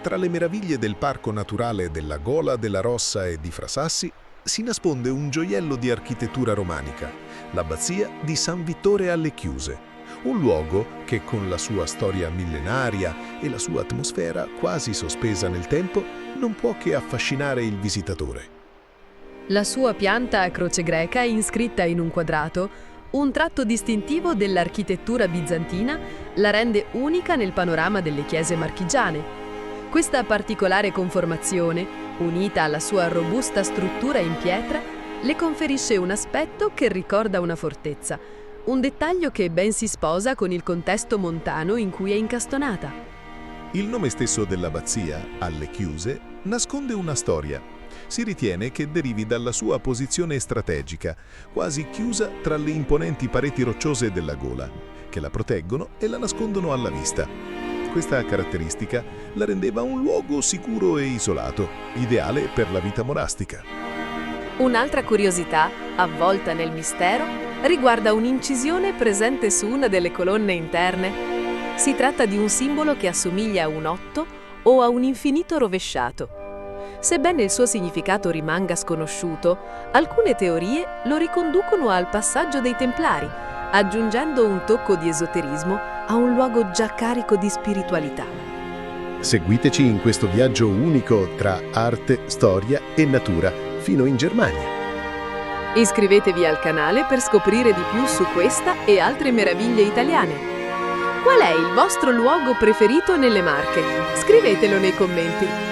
Tra le meraviglie del parco naturale della Gola della Rossa e di Frasassi si nasconde un gioiello di architettura romanica, l'abbazia di San Vittore alle Chiuse, un luogo che con la sua storia millenaria e la sua atmosfera quasi sospesa nel tempo non può che affascinare il visitatore. La sua pianta a croce greca inscritta in un quadrato, un tratto distintivo dell'architettura bizantina, la rende unica nel panorama delle chiese marchigiane. Questa particolare conformazione, unita alla sua robusta struttura in pietra, le conferisce un aspetto che ricorda una fortezza, un dettaglio che ben si sposa con il contesto montano in cui è incastonata. Il nome stesso dell'abbazia, alle Chiuse, nasconde una storia. Si ritiene che derivi dalla sua posizione strategica, quasi chiusa tra le imponenti pareti rocciose della Gola, che la proteggono e la nascondono alla vista. Questa caratteristica la rendeva un luogo sicuro e isolato, ideale per la vita monastica. Un'altra curiosità, avvolta nel mistero, riguarda un'incisione presente su una delle colonne interne. Si tratta di un simbolo che assomiglia a un 8 o a un infinito rovesciato. Sebbene il suo significato rimanga sconosciuto, alcune teorie lo riconducono al passaggio dei Templari, aggiungendo un tocco di esoterismo a un luogo già carico di spiritualità. Seguiteci in questo viaggio unico tra arte, storia e natura, fino in Germania. Iscrivetevi al canale per scoprire di più su questa e altre meraviglie italiane. Qual è il vostro luogo preferito nelle Marche? Scrivetelo nei commenti.